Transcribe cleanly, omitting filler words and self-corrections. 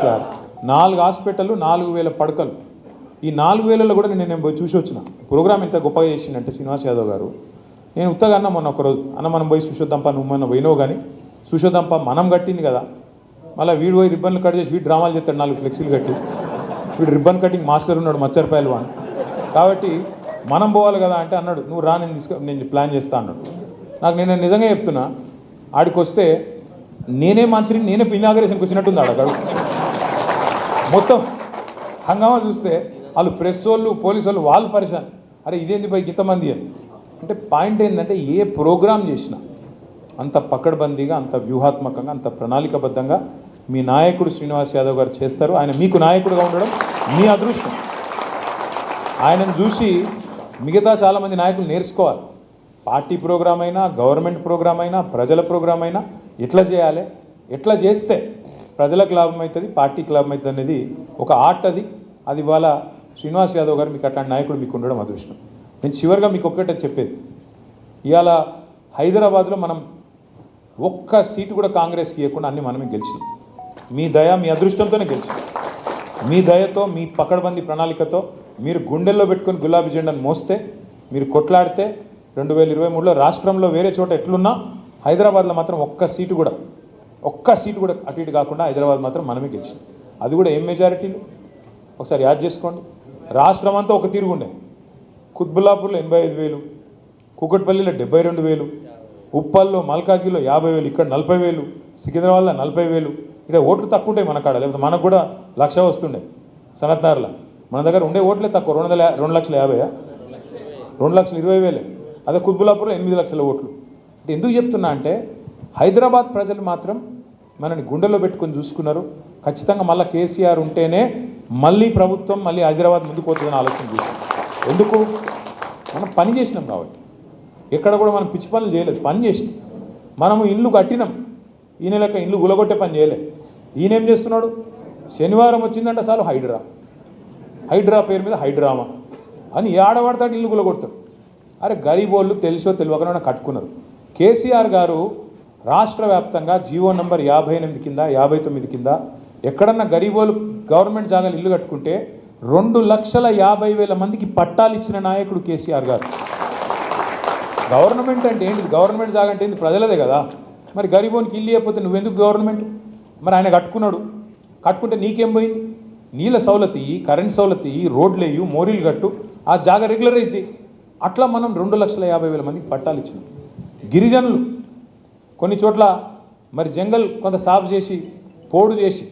గారు 4 హాస్పిటళ్ళు 4000 పడకలు. ఈ 4000లో కూడా నేను పోయి చూసి వచ్చిన. ప్రోగ్రామ్ ఇంత గొప్పగా చేసిండంటే శ్రీనివాస్ యాదవ్ గారు, నేను ఉత్తగా అన్న మొన్న ఒకరోజు అన్న మనం పోయి చూసొద్దాంపా, నువ్వు మొన్న పోయినావు కానీ చూసొద్దాంపా, మనం కట్టింది కదా, మళ్ళీ వీడు పోయి రిబ్బన్లు కట్ చేసి వీడు డ్రామాలు చేస్తాడు 4 ఫ్లెక్సీలు కట్టి, వీడు రిబ్బన్ కటింగ్ మాస్టర్ ఉన్నాడు మచ్చర్పాయలు వాడు, కాబట్టి మనం పోవాలి కదా అంటే అన్నాడు నువ్వు రా, నేను ప్లాన్ చేస్తా అన్నాడు. నాకు నేను నిజంగా చెప్తున్నా, ఆడికి వస్తే నేనే మంత్రిని నేనే ఇనాగరేషన్కి వచ్చినట్టుంది. ఆడ మొత్తం హంగామా చూస్తే వాళ్ళు ప్రెస్ వాళ్ళు పోలీసు వాళ్ళు వాళ్ళు పరిశాన్, అరే ఇదేంది పైకి ఇంతమంది అని. అంటే పాయింట్ ఏంటంటే ఏ ప్రోగ్రామ్ చేసినా అంత పకడ్బందీగా, అంత వ్యూహాత్మకంగా, అంత ప్రణాళికబద్ధంగా మీ నాయకుడు శ్రీనివాస్ యాదవ్ గారు చేస్తారు. ఆయన మీకు నాయకుడుగా ఉండడం మీ అదృష్టం. ఆయనను చూసి మిగతా చాలామంది నాయకులు నేర్చుకోవాలి. పార్టీ ప్రోగ్రామ్ అయినా, గవర్నమెంట్ ప్రోగ్రామ్ అయినా, ప్రజల ప్రోగ్రామ్ అయినా ఎట్లా చేయాలి, ఎట్లా చేస్తే ప్రజలకు లాభం అవుతుంది, పార్టీకి లాభం అవుతుంది అనేది ఒక ఆర్ట్. అది ఇవాళ శ్రీనివాస్ యాదవ్ గారు మీకు అట్లాంటి నాయకుడు మీకు ఉండడం అదృష్టం. నేను చివరిగా మీకు ఒక్కటే చెప్పేది, ఇవాళ హైదరాబాద్లో మనం ఒక్క సీటు కూడా కాంగ్రెస్కి ఇవ్వకుండా అన్ని మనమే గెలిచినాం. మీ దయ, మీ అదృష్టంతోనే గెలిచినాం. మీ దయతో, మీ పకడ్బందీ ప్రణాళికతో మీరు గుండెల్లో పెట్టుకొని గులాబీ జెండాను మోస్తే, మీరు కొట్లాడితే 2023లో రాష్ట్రంలో వేరే చోట ఎట్లున్నా హైదరాబాద్లో మాత్రం ఒక్క సీటు కూడా అటు ఇటు కాకుండా హైదరాబాద్ మాత్రం మనమే గెలిచినాం. అది కూడా ఏం మెజారిటీలు ఒకసారి యాడ్ చేసుకోండి. రాష్ట్రం అంతా ఒక తీరుగుండే. కుత్బుల్లాపూర్లో 85,000, కూకట్పల్లిలో 72,000, ఉప్పల్లో మల్కాజ్గిరిలో 50,000, ఇక్కడ 40,000, సికింద్రాబాద్లో 40,000. ఇక్కడ ఓట్లు తక్కువ ఉంటాయి మన కాడ, లేకపోతే మనకు కూడా 1,00,000 వస్తుండే సనత్నార్లో. మన దగ్గర ఉండే ఓట్లే తక్కువ, 2,50,000, 2,20,000. అదే కుత్బుల్లాపూర్లో 8 లక్షల ఓట్లు. అంటే ఎందుకు చెప్తున్నా అంటే హైదరాబాద్ ప్రజలు మాత్రం మనని గుండెల్లో పెట్టుకొని చూసుకున్నారు. ఖచ్చితంగా మళ్ళీ కేసీఆర్ ఉంటేనే మళ్ళీ ప్రభుత్వం మళ్ళీ హైదరాబాద్ ముందుకు పోతుందని ఆలోచన చేశాం. ఎందుకు? మనం పని చేసినాం కాబట్టి. ఎక్కడ కూడా మనం పిచ్చి పనులు చేయలేదు, పని చేసినాం. మనము ఇల్లు కట్టినాం, ఈయన లెక్క ఇల్లు గులగొట్టే పని చేయలేదు. ఈయనేం చేస్తున్నాడు? శనివారం వచ్చిందంటే చాలు హైడ్రా పేరు మీద హైడ్రామా అని ఆడవాడతాడు, ఇల్లు గులగొడతాడు. అరే గరీబోళ్ళు తెలుసో తెలియకనే కట్టుకున్నారు. కేసీఆర్ గారు రాష్ట్ర వ్యాప్తంగా జీవో నంబర్ 58 కింద 59 కింద ఎక్కడన్నా గరీబోలు గవర్నమెంట్ జాగాలు ఇల్లు కట్టుకుంటే 2,50,000 మందికి పట్టాలు ఇచ్చిన నాయకుడు కేసీఆర్ గారు. గవర్నమెంట్ అంటే ఏంటి? గవర్నమెంట్ జాగా అంటే ఏంటి? ప్రజలదే కదా. మరి గరీబోనికి ఇల్లు ఇవ్వకపోతే నువ్వెందుకు గవర్నమెంట్? మరి ఆయన కట్టుకున్నాడు, కట్టుకుంటే నీకేం పోయింది? నీళ్ళ సౌలతి, కరెంట్ సౌలతి, రోడ్లు వేయు, మోరీలు కట్టు, ఆ జాగా రెగ్యులరైజ్ చేయి. అట్లా మనం 2,50,000 మందికి పట్టాలు ఇచ్చినాం. గిరిజనులు కొన్ని చోట్ల మరి జంగల్ కొంత సాఫ్ చేసి, పోడు చేసి